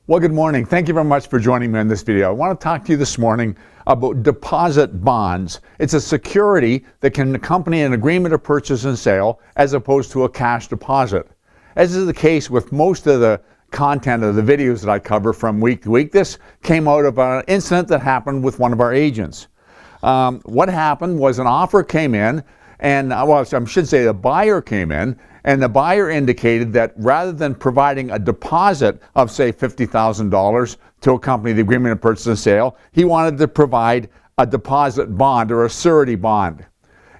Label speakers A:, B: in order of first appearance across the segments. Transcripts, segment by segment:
A: Well, good morning. Thank you very much for joining me in this video. I want to talk to you this morning about deposit bonds. It's a security that can accompany an agreement of purchase and sale as opposed to a cash deposit. As is the case with most of the content of the videos that I cover from week to week, this came out of an incident that happened with one of our agents. What happened was an offer came in, and I should say the buyer came in, and the buyer indicated that rather than providing a deposit of, say, $50,000 to accompany the agreement of purchase and sale, he wanted to provide a deposit bond or a surety bond.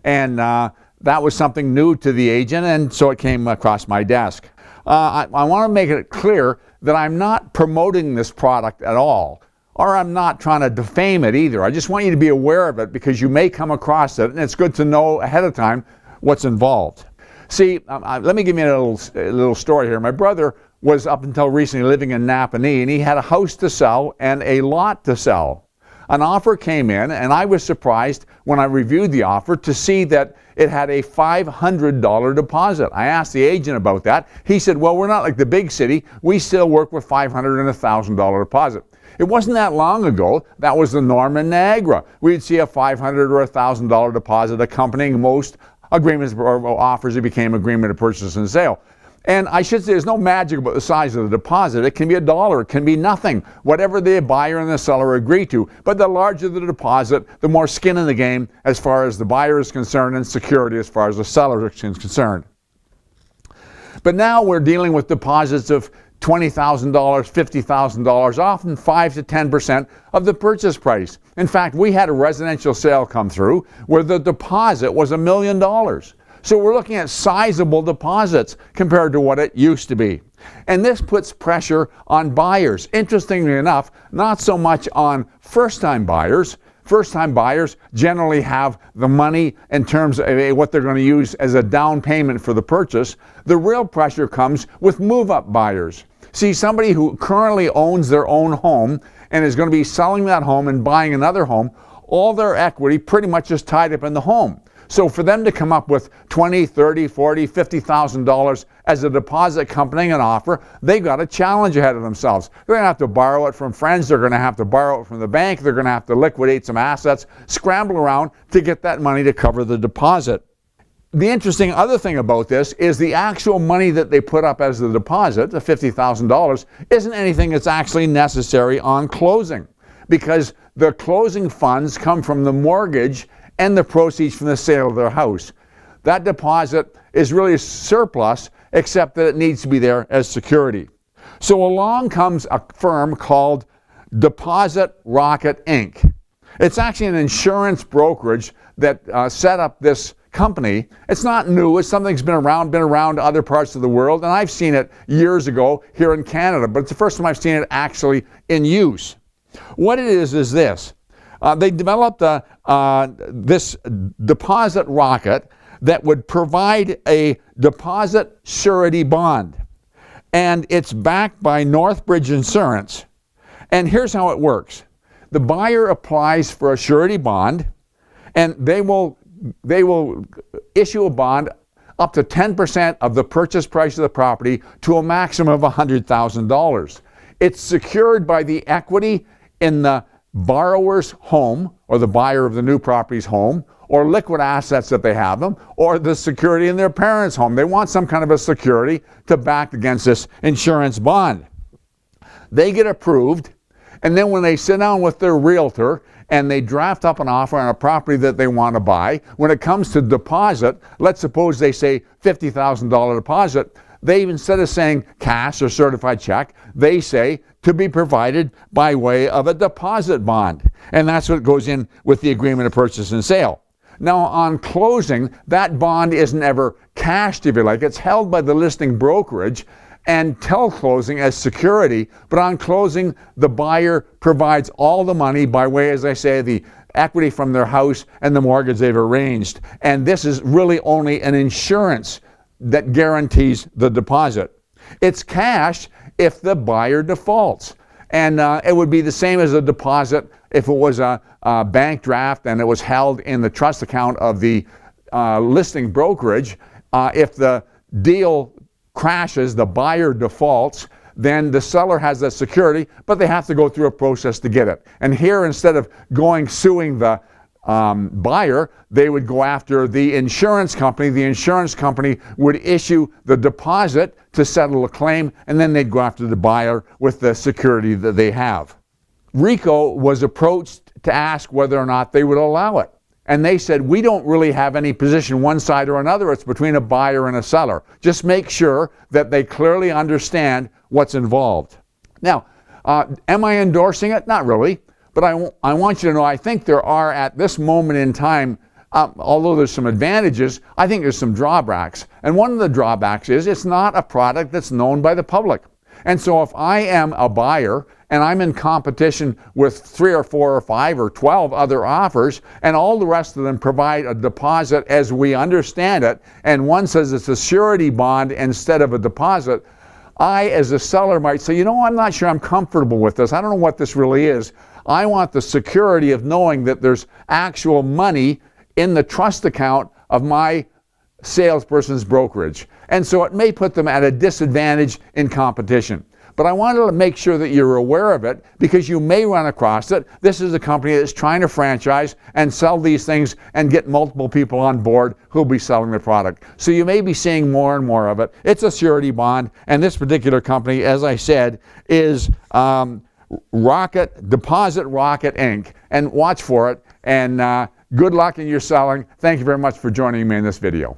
A: And that was something new to the agent, and so it came across my desk. I want to make it clear that I'm not promoting this product at all, or I'm not trying to defame it either. I just want you to be aware of it because you may come across it, and it's good to know ahead of time what's involved. See, let me give you a little story here. My brother was up until recently living in Napanee, and he had a house to sell and a lot to sell. An offer came in, and I was surprised when I reviewed the offer to see that it had a $500 deposit. I asked the agent about that. He said, well, we're not like the big city. We still work with $500 and $1,000 deposit. It wasn't that long ago that was the norm in Niagara. We'd see a $500 or $1,000 deposit accompanying most agreements or offers that became agreement of purchase and sale. And I should say there's no magic about the size of the deposit. It can be $1, it can be nothing, whatever the buyer and the seller agree to. But the larger the deposit, the more skin in the game as far as the buyer is concerned and security as far as the seller is concerned. But now we're dealing with deposits of $20,000, $50,000, often 5 to 10% of the purchase price. In fact, we had a residential sale come through where the deposit was $1 million. So we're looking at sizable deposits compared to what it used to be. And this puts pressure on buyers. Interestingly enough, not so much on first-time buyers. First-time buyers generally have the money in terms of what they're going to use as a down payment for the purchase. The real pressure comes with move-up buyers. See, somebody who currently owns their own home and is going to be selling that home and buying another home, all their equity pretty much is tied up in the home. So for them to come up with $20,000, $30,000, $40,000, $50,000 as a deposit accompanying an offer, they've got a challenge ahead of themselves. They're going to have to borrow it from friends. They're going to have to borrow it from the bank. They're going to have to liquidate some assets, scramble around to get that money to cover the deposit. The interesting other thing about this is the actual money that they put up as the deposit, the $50,000, isn't anything that's actually necessary on closing, because the closing funds come from the mortgage and the proceeds from the sale of their house. That deposit is really a surplus, except that it needs to be there as security. So along comes a firm called Deposit Rocket Inc. It's actually an insurance brokerage that set up this company. It's not new. It's something that's been around other parts of the world, and I've seen it years ago here in Canada, but it's the first time I've seen it actually in use. What it is this. They developed this deposit rocket that would provide a deposit surety bond, and it's backed by Northbridge Insurance. And here's how it works. The buyer applies for a surety bond, and they will issue a bond up to 10% of the purchase price of the property to a maximum of $100,000. It's secured by the equity in the borrower's home, or the buyer of the new property's home, or liquid assets that they have them, or the security in their parents' home. They want some kind of a security to back against this insurance bond. They get approved, and then when they sit down with their realtor and they draft up an offer on a property that they want to buy, when it comes to deposit, let's suppose they say $50,000 deposit, they, instead of saying cash or certified check, they say to be provided by way of a deposit bond. And that's what goes in with the agreement of purchase and sale. Now, on closing, that bond isn't ever cashed, if you like. It's held by the listing brokerage until closing as security, but on closing, the buyer provides all the money by way, as I say, the equity from their house and the mortgage they've arranged. And this is really only an insurance that guarantees the deposit. It's cash if the buyer defaults. And it would be the same as a deposit if it was a bank draft and it was held in the trust account of the listing brokerage. If the deal crashes, the buyer defaults, then the seller has that security, but they have to go through a process to get it. And here, instead of suing the buyer, they would go after the insurance company. The insurance company would issue the deposit to settle a claim, and then they'd go after the buyer with the security that they have. RICO was approached to ask whether or not they would allow it. And they said, we don't really have any position one side or another. It's between a buyer and a seller. Just make sure that they clearly understand what's involved. Now, am I endorsing it? Not really. But I want you to know, I think there are, at this moment in time, although there's some advantages, I think there's some drawbacks. And one of the drawbacks is it's not a product that's known by the public. And so if I am a buyer and I'm in competition with 3 or 4 or 5 or 12 other offers, and all the rest of them provide a deposit as we understand it, and one says it's a surety bond instead of a deposit, I, as a seller, might say, you know, I'm not sure I'm comfortable with this. I don't know what this really is. I want the security of knowing that there's actual money in the trust account of my salesperson's brokerage. And so it may put them at a disadvantage in competition. But I wanted to make sure that you're aware of it, because you may run across it. This is a company that's trying to franchise and sell these things and get multiple people on board who'll be selling the product. So you may be seeing more and more of it. It's a surety bond, and this particular company, as I said, is Deposit Rocket Inc. And watch for it, and good luck in your selling. Thank you very much for joining me in this video.